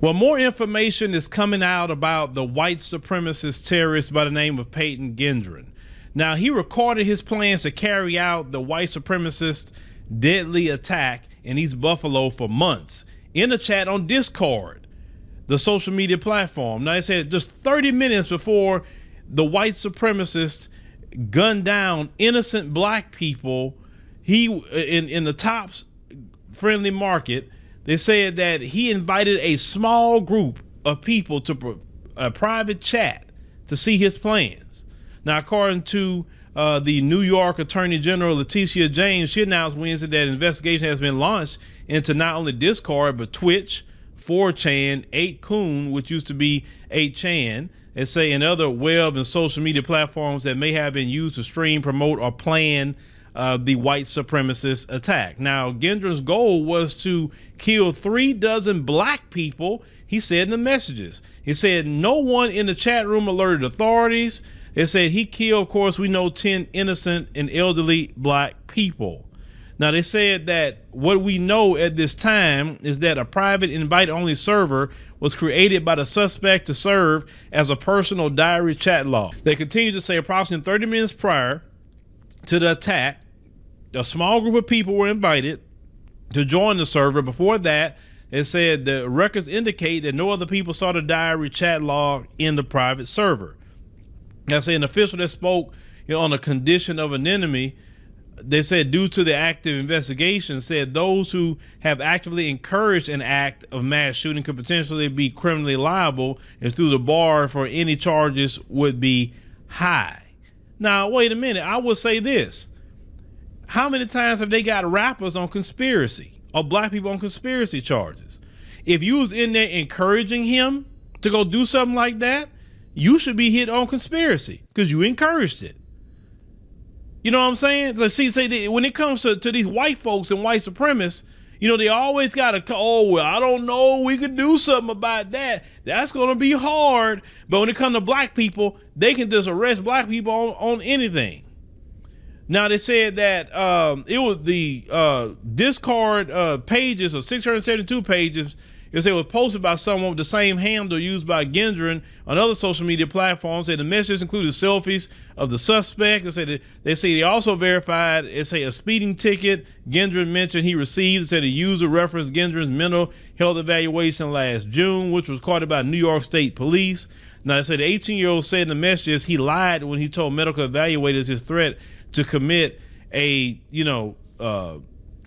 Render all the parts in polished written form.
Well, more information is coming out about the white supremacist terrorist by the name of Payton Gendron. Now, he recorded his plans to carry out the white supremacist deadly attack in East Buffalo for months in a chat on Discord, the social media platform. Now, they said just 30 minutes before the white supremacist gunned down innocent black people, he in the Tops Friendly Market, they said that he invited a small group of people to a private chat to see his plans. Now, according to the New York Attorney General Letitia James, she announced Wednesday that an investigation has been launched into not only Discord, but Twitch, 4chan, 8kun, which used to be 8chan, and say in other web and social media platforms that may have been used to stream, promote, or plan the white supremacist attack. Now, Gendron's goal was to kill 36 black people, he said in the messages. He said no one in the chat room alerted authorities. It said he killed, of course, we know 10 innocent and elderly black people. Now, they said that what we know at this time is that a private invite-only server was created by the suspect to serve as a personal diary chat log. They continue to say approximately 30 minutes prior to the attack, a small group of people were invited to join the server. Before that, it said the records indicate that no other people saw the diary chat log in the private server. Now, say an official that spoke on the condition of an enemy, they said due to the active investigation, said those who have actively encouraged an act of mass shooting could potentially be criminally liable, and through the bar for any charges would be high. Now, wait a minute. I will say this. How many times have they got rappers on conspiracy or black people on conspiracy charges? If you was in there encouraging him to go do something like that, you should be hit on conspiracy because you encouraged it. You know what I'm saying? So see, when it comes to these white folks and white supremacists, they always got to, oh, well, I don't know, we could do something about that. That's going to be hard. But when it comes to black people, they can just arrest black people on anything. Now, they said that it was the Discord pages of 672 pages. It was posted by someone with the same handle used by Gendron on other social media platforms. They said the messages included selfies of the suspect. They say they also verified, a speeding ticket Gendron mentioned he received. They said a user referenced Gendron's mental health evaluation last June, which was caught by New York State Police. Now, they said the 18-year-old said in the messages he lied when he told medical evaluators his threat to commit a,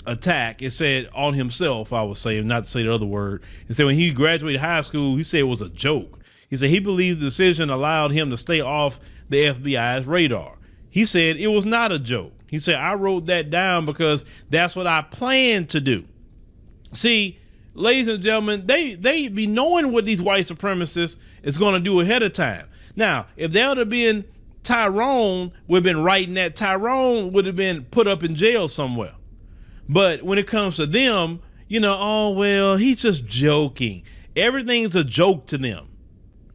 attack. It said on himself, I would say, not to say the other word. It said when he graduated high school, he said it was a joke. He said he believed the decision allowed him to stay off the FBI's radar. He said it was not a joke. He said, I wrote that down because that's what I planned to do. See, ladies and gentlemen, they be knowing what these white supremacists is going to do ahead of time. Now, if there would have been Tyrone, would have been writing that, Tyrone would have been put up in jail somewhere. But when it comes to them, oh, well, he's just joking. Everything's a joke to them.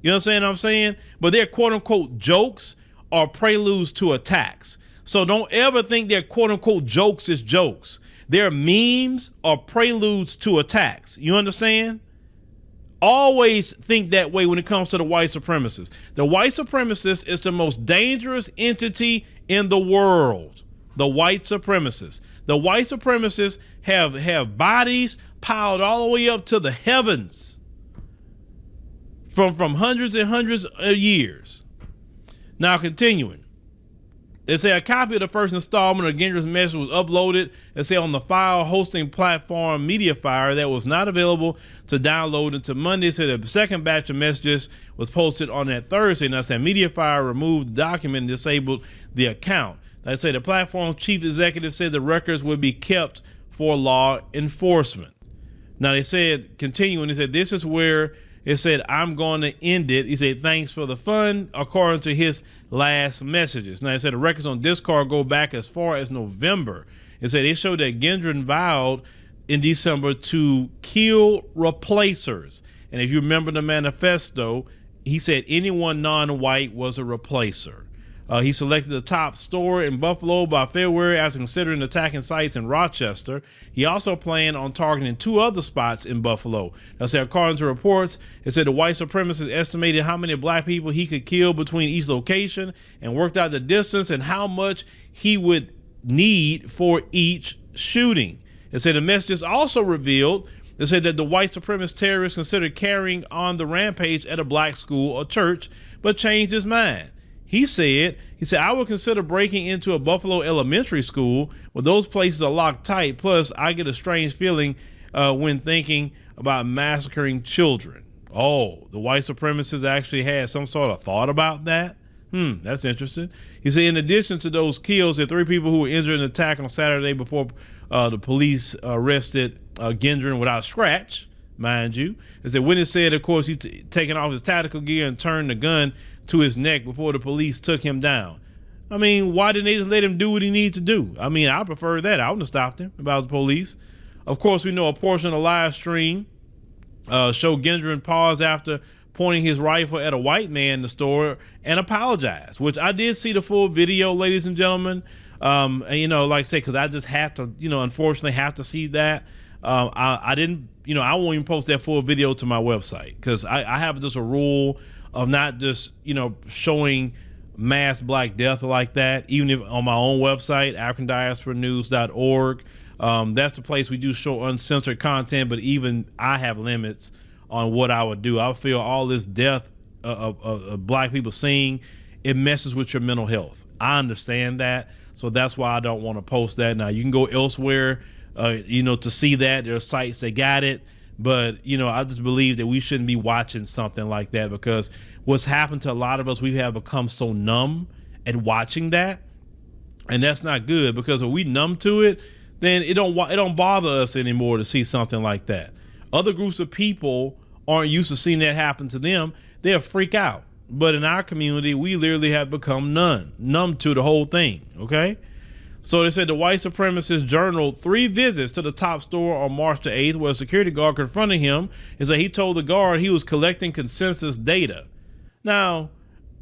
You know what I'm saying? But their quote unquote jokes are preludes to attacks. So don't ever think their quote unquote jokes is jokes. Their memes are preludes to attacks. You understand? Always think that way when it comes to the white supremacists. The white supremacist is the most dangerous entity in the world. The white supremacists. The white supremacists have bodies piled all the way up to the heavens from hundreds and hundreds of years. Now, continuing. They say a copy of the first installment of Gendron's message was uploaded, they say, on the file hosting platform MediaFire that was not available to download until Monday. So the second batch of messages was posted on that Thursday. Now, said MediaFire removed the document and disabled the account. They say the platform's chief executive said the records would be kept for law enforcement. Now, they said, continuing, they said, this is where it said, I'm going to end it. He said, thanks for the fun, according to his last messages. Now, they said the records on Discord go back as far as November. It said it showed that Gendron vowed in December to kill replacers. And if you remember the manifesto, he said anyone non-white was a replacer. He selected the top store in Buffalo by February after considering attacking sites in Rochester. He also planned on targeting 2 other spots in Buffalo. Now, according to reports, it said the white supremacist estimated how many black people he could kill between each location and worked out the distance and how much he would need for each shooting. It said the messages also revealed, they said that the white supremacist terrorist considered carrying on the rampage at a black school or church, but changed his mind. He said, I would consider breaking into a Buffalo elementary school, but those places are locked tight. Plus, I get a strange feeling when thinking about massacring children. Oh, the white supremacists actually had some sort of thought about that? That's interesting. He said, in addition to those kills, there are 3 people who were injured in an attack on Saturday before the police arrested Gendron without a scratch, mind you. As the witness said, of course, he'd taken off his tactical gear and turned the gun to his neck before the police took him down. I mean, why didn't they just let him do what he needs to do? I mean, I prefer that. I wouldn't have stopped him if I was the police. Of course, we know a portion of the live stream showed Gendron pause after pointing his rifle at a white man in the store and apologized, which I did see the full video, ladies and gentlemen. And, like I said, because I just have to, unfortunately have to see that. I didn't, I won't even post that full video to my website because I have just a rule of not just, showing mass black death like that, even if on my own website, AfricanDiasporaNews.org. That's the place we do show uncensored content, but even I have limits on what I would do. I feel all this death of black people seeing, it messes with your mental health. I understand that. So that's why I don't want to post that. Now you can go elsewhere, to see that. There are sites that got it. But, I just believe that we shouldn't be watching something like that because what's happened to a lot of us, we have become so numb at watching that. And that's not good because if we numb to it, then it don't bother us anymore to see something like that. Other groups of people aren't used to seeing that happen to them. They'll freak out. But in our community, we literally have become numb to the whole thing. Okay. So they said the white supremacist journaled 3 visits to the top store on March the 8th, where a security guard confronted him and said he told the guard he was collecting consensus data. Now,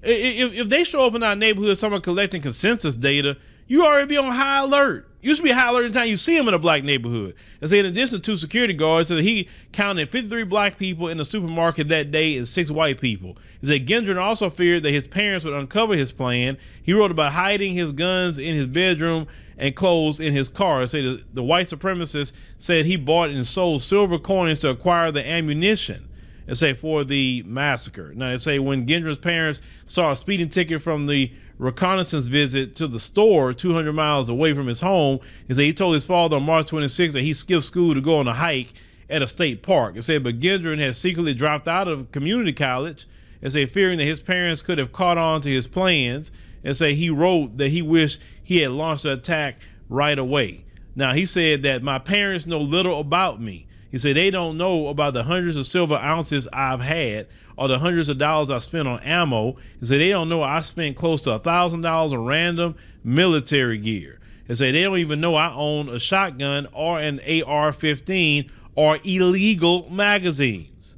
if they show up in our neighborhood, someone collecting consensus data, you already be on high alert. You should be high alert anytime you see him in a black neighborhood. And so in addition to 2 security guards, so he counted 53 black people in the supermarket that day and 6 white people. He said Gendron also feared that his parents would uncover his plan. He wrote about hiding his guns in his bedroom and clothes in his car. Say the white supremacist said he bought and sold silver coins to acquire the ammunition and say for the massacre. Now they say when Gendron's parents saw a speeding ticket from the reconnaissance visit to the store 200 miles away from his home, he told his father on March 26th that he skipped school to go on a hike at a state park. It said, but Gendron had secretly dropped out of community college and say fearing that his parents could have caught on to his plans, and say he wrote that he wished he had launched the attack right away. Now he said that my parents know little about me. He said they don't know about the hundreds of silver ounces I've had or the hundreds of dollars I spent on ammo. He said they don't know I spent close to $1,000 on random military gear. He said they don't even know I own a shotgun or an AR-15 or illegal magazines.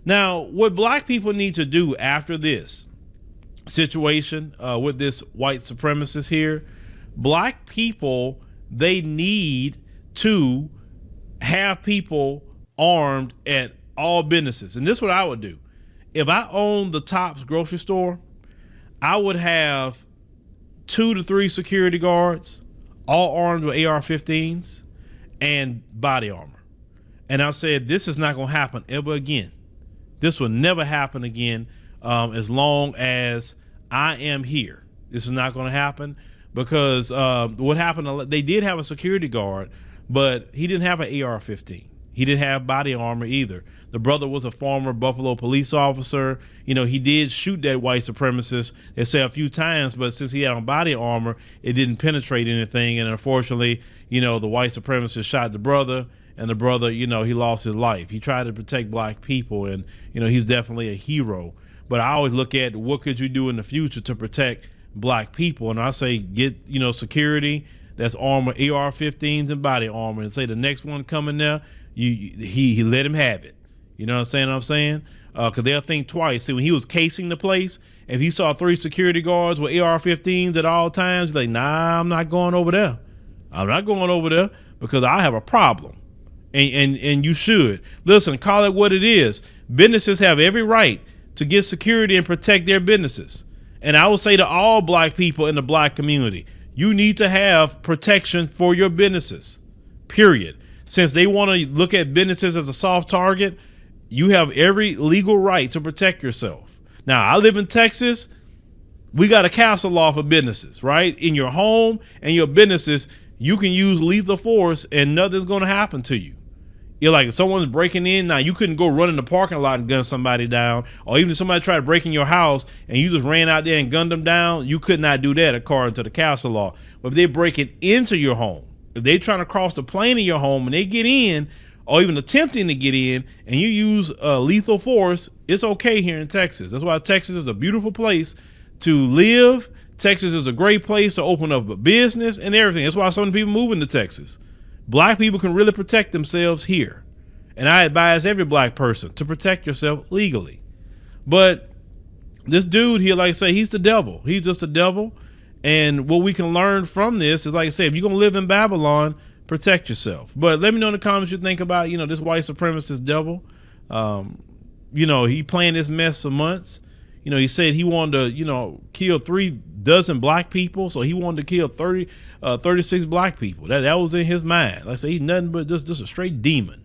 Now, what black people need to do after this situation with this white supremacist here, black people, they need to have people armed at all businesses. And this is what I would do. If I owned the Tops grocery store, I would have 2 to 3 security guards, all armed with AR-15s and body armor. And I said, this is not going to happen ever again. This will never happen again as long as I am here. This is not going to happen because what happened, they did have a security guard, but he didn't have an AR-15. He didn't have body armor either. The brother was a former Buffalo police officer. He did shoot that white supremacist, they say, a few times, but since he had on body armor, it didn't penetrate anything. And unfortunately, the white supremacist shot the brother, and the brother, he lost his life. He tried to protect black people, and, he's definitely a hero. But I always look at what could you do in the future to protect black people. And I say, get, security that's armed with AR-15s and body armor, and say the next one coming there, he let him have it. You know what I'm saying? Because they'll think twice. See, when he was casing the place, if he saw 3 security guards with AR-15s at all times, he's like, nah, I'm not going over there. I'm not going over there because I have a problem. And you should. Listen, call it what it is. Businesses have every right to get security and protect their businesses. And I will say to all black people in the black community, you need to have protection for your businesses, period. Since they want to look at businesses as a soft target, you have every legal right to protect yourself. Now, I live in Texas. We got a castle law for businesses, right? In your home and your businesses, you can use lethal force and nothing's going to happen to you. You're like, if someone's breaking in, now you couldn't go run in the parking lot and gun somebody down, or even if somebody tried to break in your house and you just ran out there and gunned them down, you could not do that according to the castle law. But if they're breaking into your home, if they're trying to cross the plane of your home and they get in, or even attempting to get in, and you use lethal force, it's okay here in Texas. That's why Texas is a beautiful place to live. Texas is a great place to open up a business and everything. That's why so many people move into Texas. Black people can really protect themselves here. And I advise every black person to protect yourself legally. But this dude here, like I say, he's the devil. He's just the devil. And what we can learn from this is, like I say, if you're going to live in Babylon, protect yourself. But let me know in the comments what you think about, this white supremacist devil. He planned this mess for months. He said he wanted to, kill 36 black people. So he wanted to kill 36 black people. That was in his mind. Like I say, he's nothing but just a straight demon.